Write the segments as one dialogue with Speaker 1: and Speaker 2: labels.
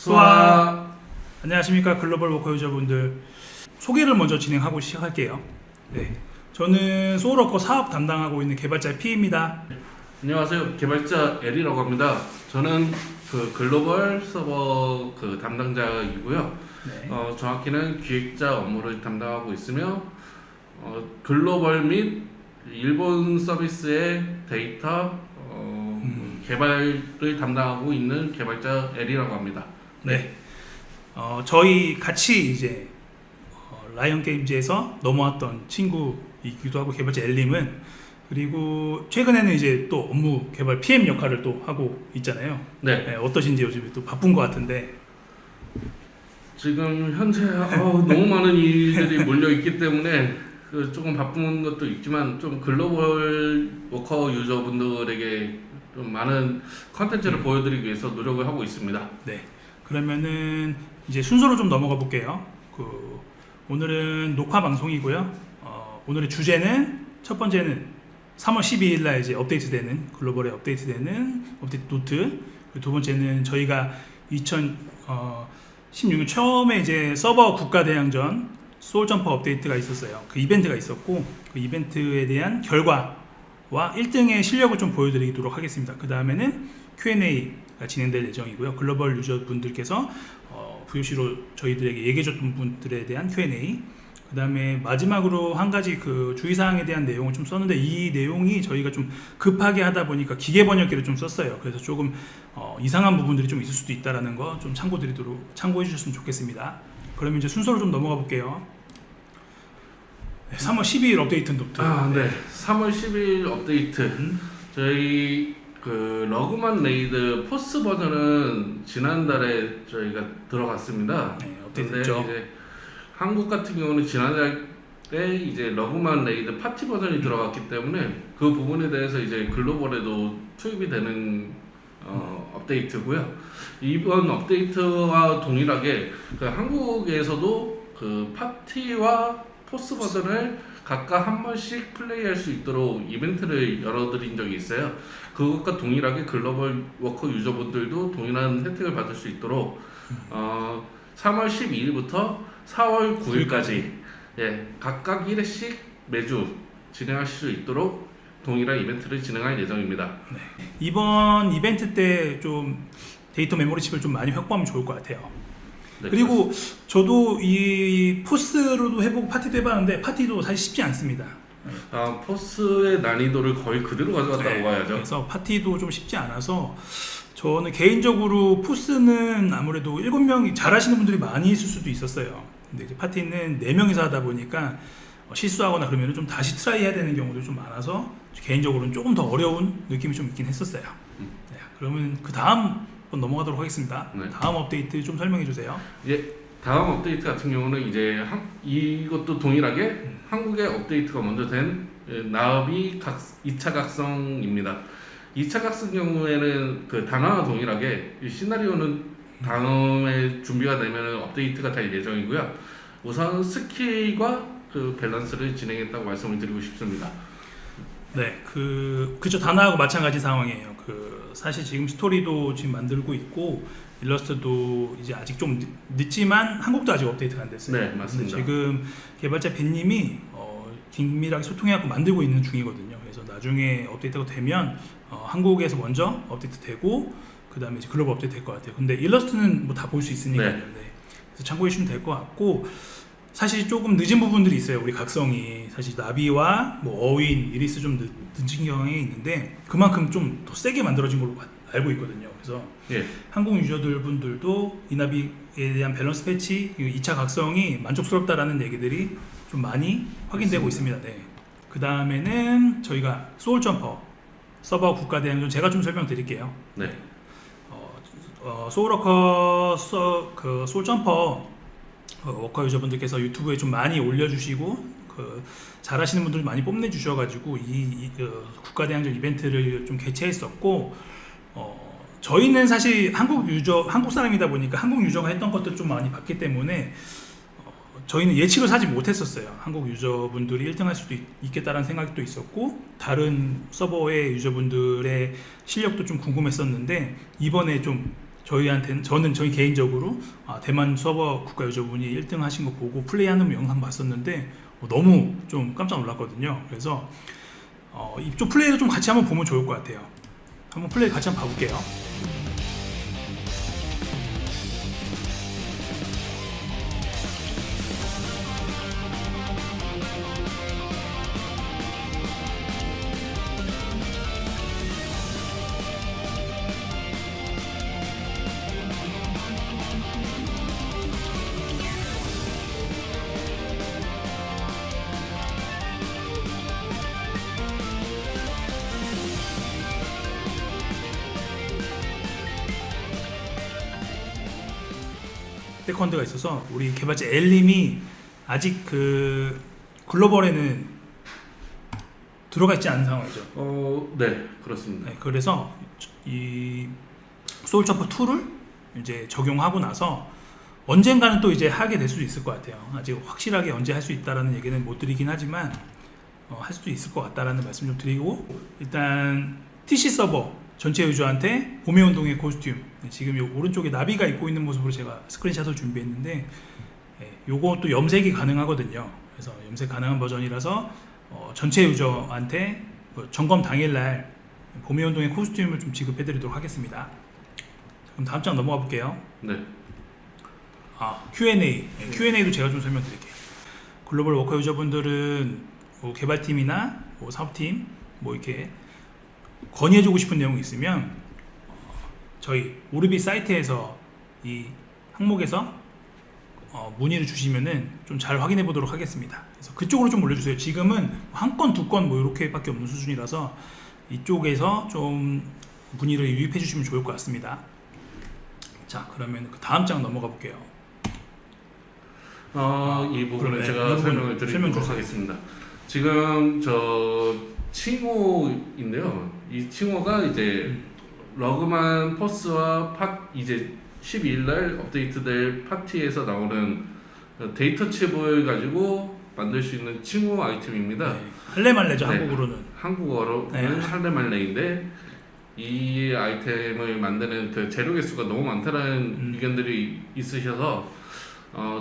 Speaker 1: 수아.
Speaker 2: 안녕하십니까 글로벌 워커 유저분들. 소개를 먼저 진행하고 시작할게요. 네, 저는 소울워커 사업 담당하고 있는 개발자 P입니다.
Speaker 1: 안녕하세요. 개발자 L이라고 합니다. 저는 글로벌 서버 담당자이고요.
Speaker 2: 네.
Speaker 1: 정확히는 기획자 업무를 담당하고 있으며 글로벌 및 일본 서비스의 데이터 개발을 담당하고 있는 개발자 L이라고 합니다.
Speaker 2: 네. 저희 같이 이제 라이언 게임즈에서 넘어왔던 친구이기도 하고 개발자 엘림은, 그리고 최근에는 이제 또 업무 개발 PM 역할을 또 하고 있잖아요.
Speaker 1: 네.
Speaker 2: 네, 어떠신지 요즘에 또 바쁜 것 같은데.
Speaker 1: 지금 현재 너무 많은 일들이 몰려 있기 때문에 조금 바쁜 것도 있지만 좀 글로벌 워커 유저분들에게 좀 많은 컨텐츠를 보여드리기 위해서 노력을 하고 있습니다.
Speaker 2: 네. 그러면은 이제 순서로 좀 넘어가 볼게요. 오늘은 녹화 방송이고요. 오늘의 주제는, 첫 번째는 3월 12일 날 이제 업데이트되는, 글로벌에 업데이트되는 업데이트 노트. 두 번째는 저희가 2016년 처음에 이제 서버 국가대항전 소울점퍼 업데이트가 있었어요. 그 이벤트가 있었고, 그 이벤트에 대한 결과와 1등의 실력을 좀 보여드리도록 하겠습니다. 그 다음에는 Q&A가 진행될 예정이고요. 글로벌 유저분들께서 VOC로 저희들에게 얘기해줬던 분들에 대한 Q&A, 그 다음에 마지막으로 한 가지 주의사항에 대한 내용을 좀 썼는데, 이 내용이 저희가 좀 급하게 하다 보니까 기계 번역기를 좀 썼어요. 그래서 조금 이상한 부분들이 좀 있을 수도 있다는 거 좀 참고해 주셨으면 좋겠습니다. 그러면 이제 순서로 좀 넘어가 볼게요. 네, 3월 12일 업데이트 노트.
Speaker 1: 네. 3월 10일 업데이트. 저희 러그만 레이드 포스 버전은 지난달에 저희가 들어갔습니다.
Speaker 2: 네, 업데이트했죠.
Speaker 1: 이제 한국 같은 경우는 지난달에 이제 러그만 레이드 파티 버전이 들어갔기 때문에 그 부분에 대해서 이제 글로벌에도 투입이 되는 업데이트고요. 이번 업데이트와 동일하게 한국에서도 파티와 포스 버전을 각각 한 번씩 플레이할 수 있도록 이벤트를 열어드린 적이 있어요. 그것과 동일하게 글로벌 워커 유저분들도 동일한 혜택을 받을 수 있도록 3월 12일부터 4월 9일까지 각각 1회씩 매주 진행하실 수 있도록 동일한 이벤트를 진행할 예정입니다.
Speaker 2: 네. 이번 이벤트 때 좀 데이터 메모리 칩을 좀 많이 확보하면 좋을 것 같아요.
Speaker 1: 네,
Speaker 2: 그리고
Speaker 1: 그렇습니다.
Speaker 2: 저도 이 포스로도 해보고 파티도 해봤는데, 파티도 사실 쉽지 않습니다.
Speaker 1: 포스의 난이도를 거의 그대로 가져갔다고
Speaker 2: 네,
Speaker 1: 봐야죠.
Speaker 2: 그래서 파티도 좀 쉽지 않아서 저는 개인적으로 포스는 아무래도 7명이 잘하시는 분들이 많이 있을 수도 있었어요. 근데 이제 파티는 4명이서 하다 보니까 실수하거나 그러면 좀 다시 트라이 해야 되는 경우도 좀 많아서 개인적으로는 조금 더 어려운 느낌이 좀 있긴 했었어요. 네, 그러면 그 다음 넘어가도록 하겠습니다.
Speaker 1: 네.
Speaker 2: 다음 업데이트 좀 설명해 주세요.
Speaker 1: 다음 업데이트 같은 경우는 이제 이것도 동일하게 한국의 업데이트가 먼저 된 나비 2차 각성입니다. 2차 각성 경우에는 단화와 동일하게 이 시나리오는 다음에 준비가 되면 업데이트가 될 예정이고요. 우선 스킬과 밸런스를 진행했다고 말씀을 드리고 싶습니다.
Speaker 2: 네, 그쵸. 다나하고 마찬가지 상황이에요. 사실 지금 스토리도 지금 만들고 있고, 일러스트도 이제 아직 좀 늦지만 한국도 아직 업데이트가 안 됐어요.
Speaker 1: 네, 맞습니다.
Speaker 2: 지금 개발자 벤님이 긴밀하게 소통해갖고 만들고 있는 중이거든요. 그래서 나중에 업데이트가 되면 한국에서 먼저 업데이트 되고, 그 다음에 이제 글로벌 업데이트 될 것 같아요. 근데 일러스트는 뭐 다 볼 수 있으니까요.
Speaker 1: 네.
Speaker 2: 네. 그래서 참고해 주시면 될 것 같고, 사실 조금 늦은 부분들이 있어요. 우리 각성이 사실 나비와 뭐 어윈, 이리스 좀 늦은 경향이 있는데, 그만큼 좀 더 세게 만들어진 걸로 알고 있거든요. 그래서 한국 유저분들도 이 나비에 대한 밸런스 패치, 2차 각성이 만족스럽다라는 얘기들이 좀 많이 확인되고 있습니다. 네. 그 다음에는 저희가 소울점퍼 서버 국가대항전, 제가 좀 설명드릴게요.
Speaker 1: 네.
Speaker 2: 소울워커 소울점퍼 워커 유저분들께서 유튜브에 좀 많이 올려주시고, 잘하시는 분들 많이 뽐내주셔가지고 이 국가대항전 이벤트를 좀 개최했었고, 저희는 사실 한국 사람이다 보니까 한국 유저가 했던 것들 좀 많이 봤기 때문에 저희는 예측을 사지 못했었어요. 한국 유저분들이 1등 할 수도 있겠다라는 생각도 있었고, 다른 서버의 유저분들의 실력도 좀 궁금했었는데, 이번에 좀 저희한테는 저희 개인적으로 대만 서버 국가 유저분이 1등 하신 거 보고 플레이하는 영상 봤었는데 너무 좀 깜짝 놀랐거든요. 그래서 이쪽 플레이도 좀 같이 한번 보면 좋을 것 같아요. 한번 플레이 같이 한번 봐볼게요. 백컨드가 있어서 우리 개발자 엘님이 아직 그 글로벌에는 들어가 있지 않은 상황이죠.
Speaker 1: 네, 그렇습니다.
Speaker 2: 네, 그래서 이 소울점퍼 2를 이제 적용하고 나서 언젠가는 또 이제 하게 될 수도 있을 것 같아요. 아직 확실하게 언제 할 수 있다라는 얘기는 못 드리긴 하지만 할 수도 있을 것 같다라는 말씀 좀 드리고, 일단 TC 서버 전체 유저한테 봄의 운동의 코스튬, 지금 요 오른쪽에 나비가 입고 있는 모습으로 제가 스크린샷을 준비했는데 요거 또 염색이 가능하거든요. 그래서 염색 가능한 버전이라서 전체 유저한테 점검 당일날 봄의 운동의 코스튬을 좀 지급해드리도록 하겠습니다. 그럼 다음 장 넘어가 볼게요.
Speaker 1: 네.
Speaker 2: Q&A. Q&A도 제가 좀 설명드릴게요. 글로벌 워커 유저분들은 개발팀이나 사업팀 이렇게 건의해주고 싶은 내용이 있으면 저희 오르비 사이트에서 이 항목에서 문의를 주시면은 좀 잘 확인해 보도록 하겠습니다. 그래서 그쪽으로 좀 올려주세요. 지금은 한 건, 두 건 이렇게밖에 없는 수준이라서 이쪽에서 좀 문의를 유입해 주시면 좋을 것 같습니다. 자, 그러면 그 다음 장 넘어가 볼게요.
Speaker 1: 이 부분은
Speaker 2: 그러네.
Speaker 1: 제가
Speaker 2: 이
Speaker 1: 설명을 드리도록
Speaker 2: 주세요.
Speaker 1: 하겠습니다. 지금 저 칭호인데요. 이 칭호가 이제 러그만 퍼스와 이제 12일날 업데이트될 파티에서 나오는 데이터 칩을 가지고 만들 수 있는 칭호 아이템입니다.
Speaker 2: 네. 할래말레죠.
Speaker 1: 네.
Speaker 2: 한국어로는.
Speaker 1: 한국어로는
Speaker 2: 네.
Speaker 1: 할레말레인데 이 아이템을 만드는 그 재료 개수가 너무 많다는 의견들이 있으셔서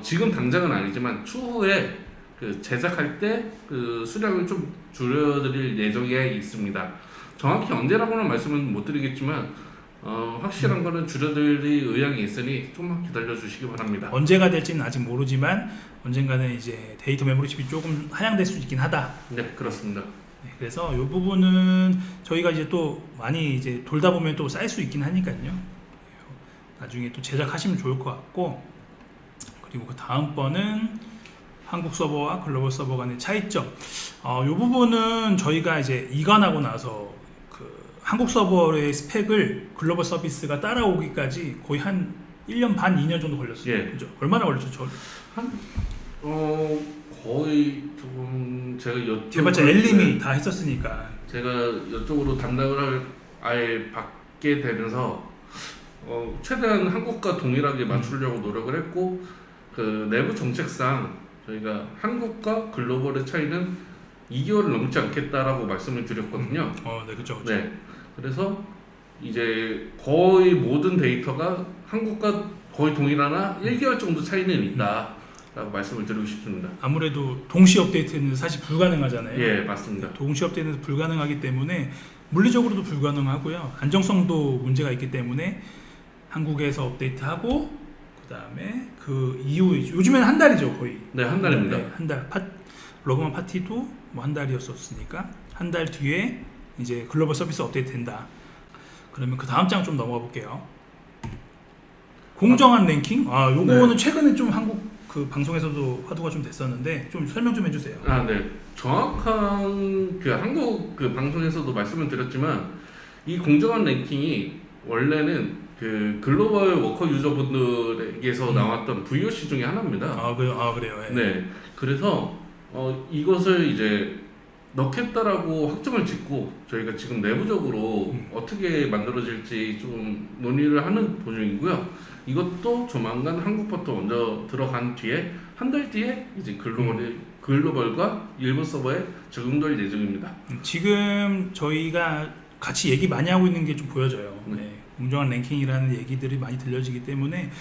Speaker 1: 지금 당장은 아니지만 추후에 그 제작할 때 그 수량을 좀 줄여드릴 예정에 있습니다. 정확히 언제라고는 말씀은 못 드리겠지만 확실한 거는 줄여드릴 의향이 있으니 조금만 기다려 주시기 바랍니다.
Speaker 2: 언제가 될지는 아직 모르지만 언젠가는 이제 데이터 메모리 칩이 조금 하향될 수 있긴 하다.
Speaker 1: 네, 그렇습니다.
Speaker 2: 네, 그래서 이 부분은 저희가 이제 또 많이 이제 돌다 보면 또 쌓일 수 있긴 하니까요. 나중에 또 제작하시면 좋을 것 같고, 그리고 그 다음 번은 한국 서버와 글로벌 서버 간의 차이점. 이 부분은 저희가 이제 이관하고 나서 그 한국 서버의 스펙을 글로벌 서비스가 따라오기까지 거의 한 1년 반, 2년 정도 걸렸어요.
Speaker 1: 예.
Speaker 2: 그죠? 얼마나 걸렸죠?
Speaker 1: 거의 조금 제가
Speaker 2: 개발자 엘림이 다 했었으니까.
Speaker 1: 제가 이쪽으로 담당을 아예 받게 되면서 최대한 한국과 동일하게 맞추려고 노력을 했고, 그 내부 정책상 저희가 한국과 글로벌의 차이는 2개월을 넘지 않겠다라고 말씀을 드렸거든요.
Speaker 2: 네, 그렇죠.
Speaker 1: 네, 그래서 이제 거의 모든 데이터가 한국과 거의 동일하나 1개월 정도 차이는 있다라고 말씀을 드리고 싶습니다.
Speaker 2: 아무래도 동시 업데이트는 사실 불가능하잖아요.
Speaker 1: 예, 맞습니다.
Speaker 2: 동시 업데이트는 불가능하기 때문에 물리적으로도 불가능하고요. 안정성도 문제가 있기 때문에 한국에서 업데이트하고 그 다음에 그 이후 요즘에는 한 달이죠, 거의.
Speaker 1: 네, 한 달입니다.
Speaker 2: 네, 한 달. 러그만 파티도 한 달이었었으니까 한 달 뒤에 이제 글로벌 서비스 업데이트 된다. 그러면 그 다음 장 좀 넘어가 볼게요. 공정한 랭킹? 요거는
Speaker 1: 네.
Speaker 2: 최근에 좀 한국 그 방송에서도 화두가 좀 됐었는데 좀 설명 좀 해주세요.
Speaker 1: 네. 정확한 그 한국 그 방송에서도 말씀을 드렸지만 이 공정한 랭킹이 원래는 그 글로벌 워커 유저분들에게서 나왔던 VOC 중에 하나입니다.
Speaker 2: 그래요. 예.
Speaker 1: 네. 그래서 이것을 이제 넣겠다라고 확정을 짓고 저희가 지금 내부적으로 어떻게 만들어질지 좀 논의를 하는 도중이고요. 이것도 조만간 한국부터 먼저 들어간 뒤에 한 달 뒤에 이제 글로벌과 일본 서버에 적용될 예정입니다.
Speaker 2: 지금 저희가 같이 얘기 많이 하고 있는 게 좀 보여져요.
Speaker 1: 네.
Speaker 2: 네. 공정한 랭킹이라는 얘기들이 많이 들려지기 때문에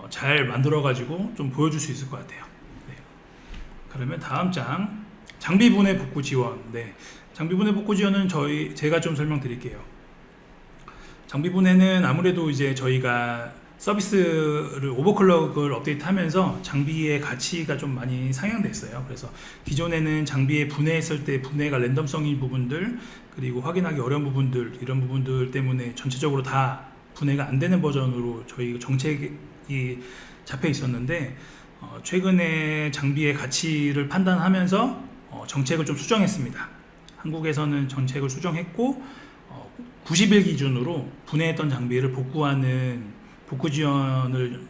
Speaker 2: 잘 만들어가지고 좀 보여줄 수 있을 것 같아요. 네. 그러면 다음 장 장비 분해 복구 지원. 네. 장비 분해 복구 지원은 제가 좀 설명드릴게요. 장비 분해는 아무래도 이제 저희가 서비스를 오버클럭을 업데이트하면서 장비의 가치가 좀 많이 상향됐어요. 그래서 기존에는 장비에 분해했을 때 분해가 랜덤성인 부분들 그리고 확인하기 어려운 부분들 이런 부분들 때문에 전체적으로 다 분해가 안 되는 버전으로 저희 정책이 잡혀 있었는데 최근에 장비의 가치를 판단하면서 정책을 좀 수정했습니다. 한국에서는 정책을 수정했고 90일 기준으로 분해했던 장비를 복구하는 복구 지원을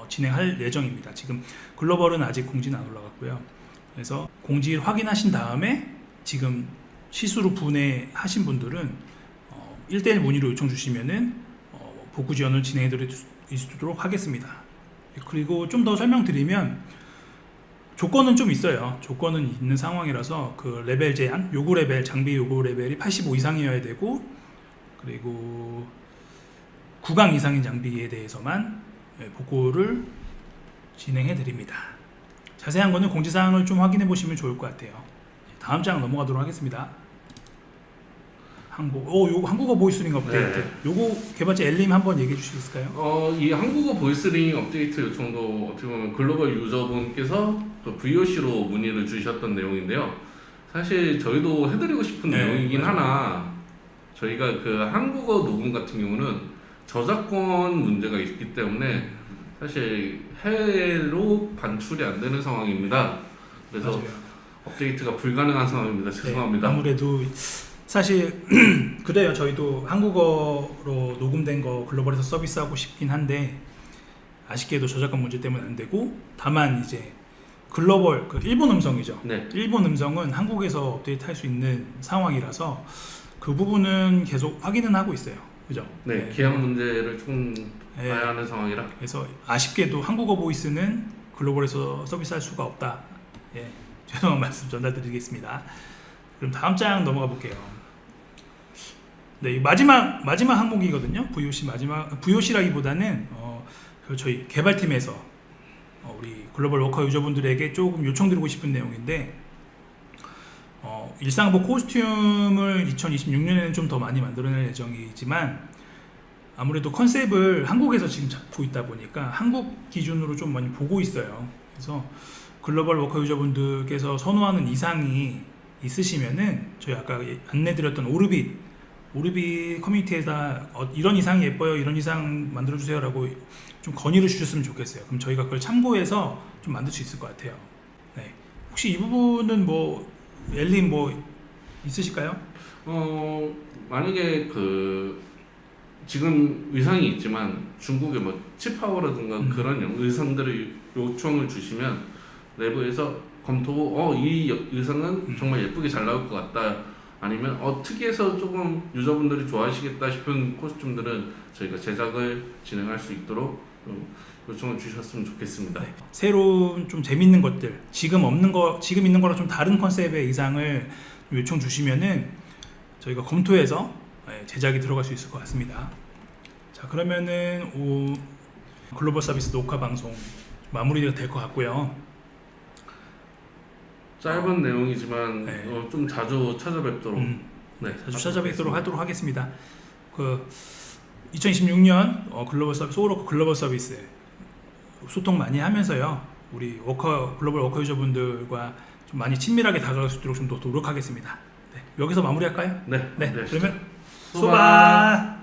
Speaker 2: 진행할 예정입니다. 지금 글로벌은 아직 공지는 안 올라갔고요. 그래서 공지를 확인하신 다음에 지금 시수로 분해하신 분들은 1대1 문의로 요청 주시면은 복구 지원을 진행해 드리도록 하겠습니다. 그리고 좀 더 설명드리면 조건은 좀 있어요. 조건은 있는 상황이라서 그 레벨 제한, 요구 레벨, 장비 요구 레벨이 85 이상이어야 되고 그리고 9강 이상인 장비에 대해서만 복구를 진행해 드립니다. 자세한 거는 공지사항을 좀 확인해 보시면 좋을 것 같아요. 다음 장 넘어가도록 하겠습니다. 요거 한국어 보이스 링 업데이트.
Speaker 1: 네.
Speaker 2: 요거 개발자 엘림 한번 얘기해 주시겠어요?
Speaker 1: 이 한국어 보이스링 업데이트 요청도 어떻게 보면 글로벌 유저분께서 그 VOC로 문의를 주셨던 내용인데요. 사실 저희도 해드리고 싶은
Speaker 2: 네,
Speaker 1: 내용이긴
Speaker 2: 맞아요.
Speaker 1: 하나 저희가 그 한국어 녹음 같은 경우는 저작권 문제가 있기 때문에 사실 해외로 반출이 안 되는 상황입니다. 그래서
Speaker 2: 맞아요.
Speaker 1: 업데이트가 불가능한 상황입니다. 죄송합니다.
Speaker 2: 네, 아무래도 사실 그래요. 저희도 한국어로 녹음된 거 글로벌에서 서비스하고 싶긴 한데 아쉽게도 저작권 문제 때문에 안 되고 다만 이제 글로벌 그 일본 음성이죠.
Speaker 1: 네.
Speaker 2: 일본 음성은 한국에서 업데이트 할 수 있는 상황이라서 그 부분은 계속 확인은 하고 있어요. 그죠?
Speaker 1: 네, 계약 문제를 좀 봐야 하는 상황이라.
Speaker 2: 그래서 아쉽게도 한국어 보이스는 글로벌에서 서비스할 수가 없다. 죄송한 말씀 전달드리겠습니다. 그럼 다음 장 넘어가 볼게요. 네, 마지막 항목이거든요. VOC라기보다는 저희 개발팀에서 우리 글로벌 워커 유저분들에게 조금 요청드리고 싶은 내용인데 일상복 코스튬을 2026년에는 좀 더 많이 만들어낼 예정이지만 아무래도 컨셉을 한국에서 지금 잡고 있다 보니까 한국 기준으로 좀 많이 보고 있어요. 그래서 글로벌 워커 유저분들께서 선호하는 이상이 있으시면은 저희 아까 안내드렸던 오르빗 커뮤니티에다 이런 이상이 예뻐요, 이런 이상 만들어주세요 라고 좀 건의를 주셨으면 좋겠어요. 그럼 저희가 그걸 참고해서 좀 만들 수 있을 것 같아요. 네. 혹시 이 부분은 엘림 있으실까요?
Speaker 1: 만약에 지금 의상이 있지만 중국의 치파오라든가 그런 의상들을 요청을 주시면 내부에서 검토하고 이 의상은 정말 예쁘게 잘 나올 것 같다 아니면 특이해서 조금 유저분들이 좋아하시겠다 싶은 코스튬들은 저희가 제작을 진행할 수 있도록 요청을 주셨으면 좋겠습니다.
Speaker 2: 네. 새로운 좀 재밌는 것들 지금 있는 거랑 좀 다른 컨셉의 의상을 요청 주시면은 저희가 검토해서 제작이 들어갈 수 있을 것 같습니다. 자, 그러면은 글로벌 서비스 녹화 방송 마무리가 될 것 같고요.
Speaker 1: 짧은 내용이지만
Speaker 2: 네.
Speaker 1: 좀 자주 찾아뵙도록
Speaker 2: 자주 찾아뵙도록 하도록 하겠습니다. 2026년 소울워커 글로벌 서비스 소통 많이 하면서요. 우리 글로벌 워커 유저분들과 좀 많이 친밀하게 다가갈 수 있도록 좀 더 노력하겠습니다. 네, 여기서 마무리할까요?
Speaker 1: 네.
Speaker 2: 그러면
Speaker 1: 수바.